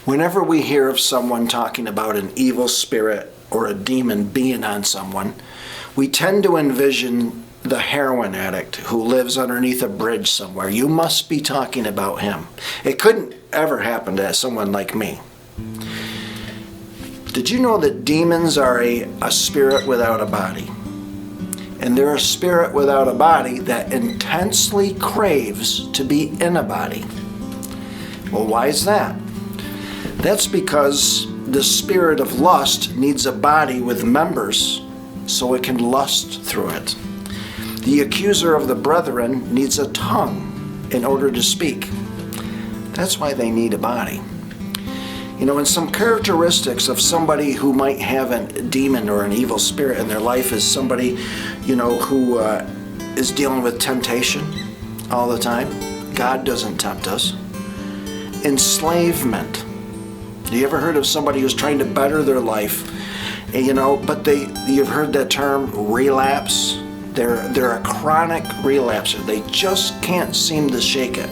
Whenever we hear of someone talking about an evil spirit or a demon being on someone, we tend to envision the heroin addict who lives underneath a bridge somewhere. You must be talking about him. It couldn't ever happen to someone like me. Did you know that demons are a spirit without a body? And they're a spirit without a body that intensely craves to be in a body. Well, why is that? That's because the spirit of lust needs a body with members so it can lust through it. The accuser of the brethren needs a tongue in order to speak. That's why they need a body. You know, and some characteristics of somebody who might have a demon or an evil spirit in their life is somebody, who is dealing with temptation all the time. God doesn't tempt us. Enslavement. Have you ever heard of somebody who's trying to better their life, but you've heard that term, relapse? They're a chronic relapser. They just can't seem to shake it.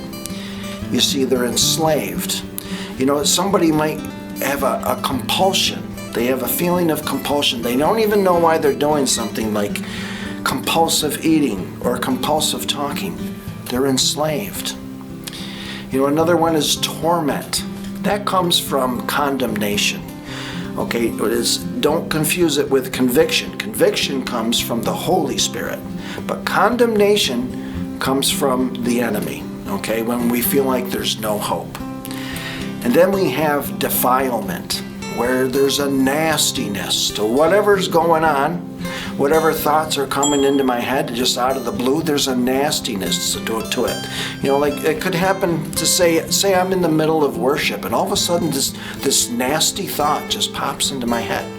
You see, they're enslaved. Somebody might have a compulsion. They have a feeling of compulsion. They don't even know why they're doing something like compulsive eating or compulsive talking. They're enslaved. Another one is torment. That comes from condemnation. Okay, don't confuse it with conviction. Conviction comes from the Holy Spirit, but condemnation comes from the enemy, okay, when we feel like there's no hope. And then we have defilement, where there's a nastiness to whatever's going on, whatever thoughts are coming into my head just out of the blue, there's a nastiness to it. Like it could happen to say I'm in the middle of worship and all of a sudden this nasty thought just pops into my head.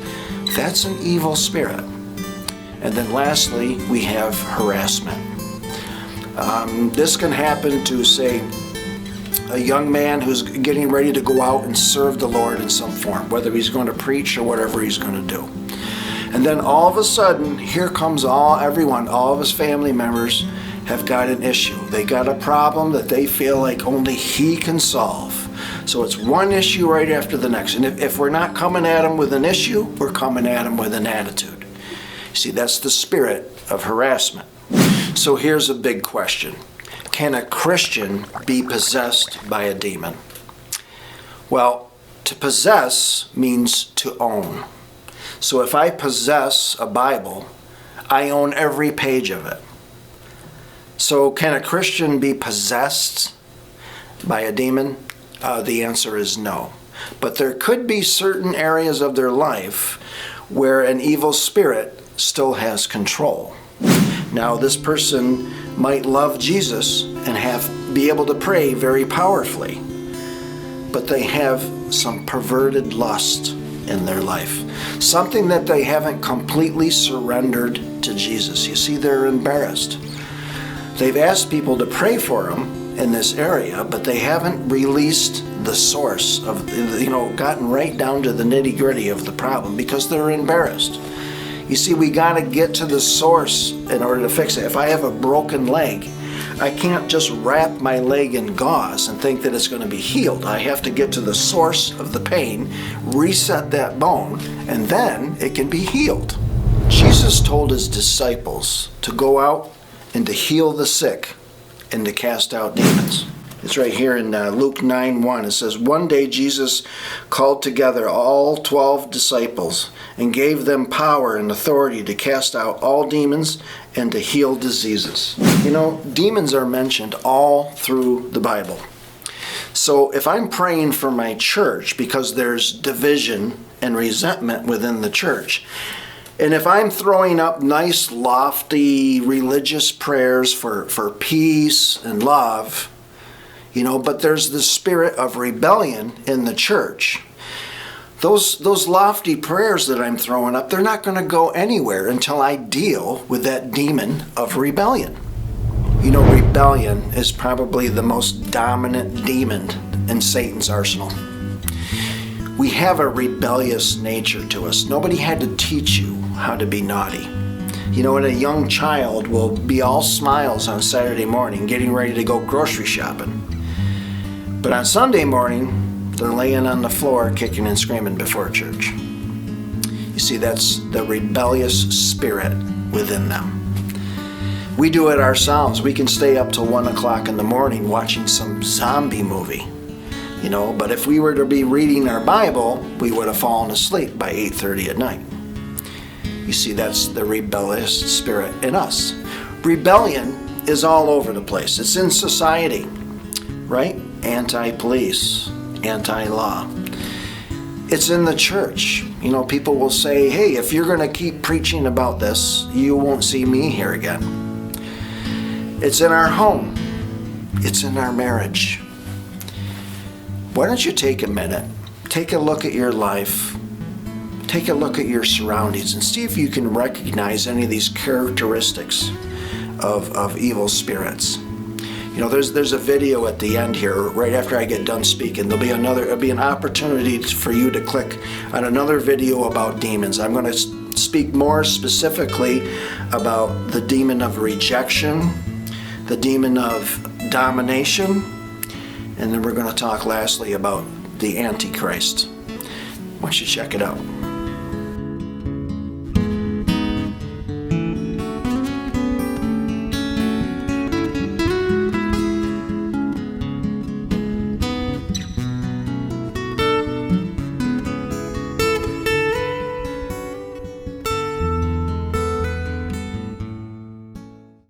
That's an evil spirit. And then lastly, we have harassment. This can happen to, say, a young man who's getting ready to go out and serve the Lord in some form, whether he's going to preach or whatever he's going to do. And then all of a sudden, here comes all of his family members have got an issue. They got a problem that they feel like only he can solve. So it's one issue right after the next. And if we're not coming at him with an issue, we're coming at him with an attitude. See, that's the spirit of harassment. So here's a big question. Can a Christian be possessed by a demon? Well, to possess means to own. So if I possess a Bible, I own every page of it. So can a Christian be possessed by a demon? The answer is no. But there could be certain areas of their life where an evil spirit still has control. Now, this person might love Jesus and be able to pray very powerfully, but they have some perverted lust in their life, something that they haven't completely surrendered to Jesus. You see, they're embarrassed. They've asked people to pray for them in this area, but they haven't released the source of, gotten right down to the nitty-gritty of the problem because they're embarrassed. You see, we got to get to the source in order to fix it. If I have a broken leg, I can't just wrap my leg in gauze and think that it's going to be healed. I have to get to the source of the pain, reset that bone, and then it can be healed. Jesus told his disciples to go out and to heal the sick and to cast out demons. It's right here in Luke 9:1. It says, "One day Jesus called together all 12 disciples and gave them power and authority to cast out all demons and to heal diseases." Demons are mentioned all through the Bible. So if I'm praying for my church because there's division and resentment within the church, and if I'm throwing up nice, lofty, religious prayers for peace and love, but there's the spirit of rebellion in the church, those lofty prayers that I'm throwing up, they're not going to go anywhere until I deal with that demon of rebellion. Rebellion is probably the most dominant demon in Satan's arsenal. We have a rebellious nature to us. Nobody had to teach you how to be naughty. And a young child will be all smiles on Saturday morning getting ready to go grocery shopping. But on Sunday morning, They're laying on the floor, kicking and screaming before church. You see, that's the rebellious spirit within them. We do it ourselves. We can stay up till 1 o'clock in the morning watching some zombie movie, but if we were to be reading our Bible, we would have fallen asleep by 8:30 at night. You see, that's the rebellious spirit in us. Rebellion is all over the place. It's in society, right? Anti-police, anti-law. It's in the church. People will say, hey, if you're going to keep preaching about this, you won't see me here again. It's in our home. It's in our marriage. Why don't you take a minute, take a look at your life, take a look at your surroundings, and see if you can recognize any of these characteristics of evil spirits. There's a video at the end here, right after I get done speaking. There'll be an opportunity for you to click on another video about demons. I'm going to speak more specifically about the demon of rejection, the demon of domination, and then we're going to talk lastly about the Antichrist. Why don't you check it out?